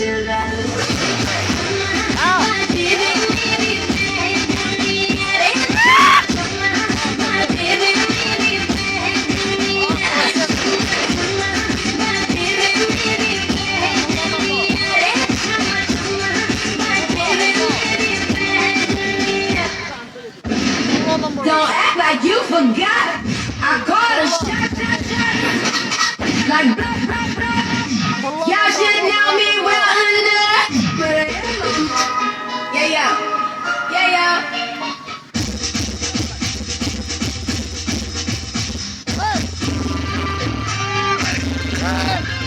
Don't act like you forgot. I called a shot. Like blah, blah, blah. Y'all should know me well enough. Yeah, yeah. Yeah, yeah.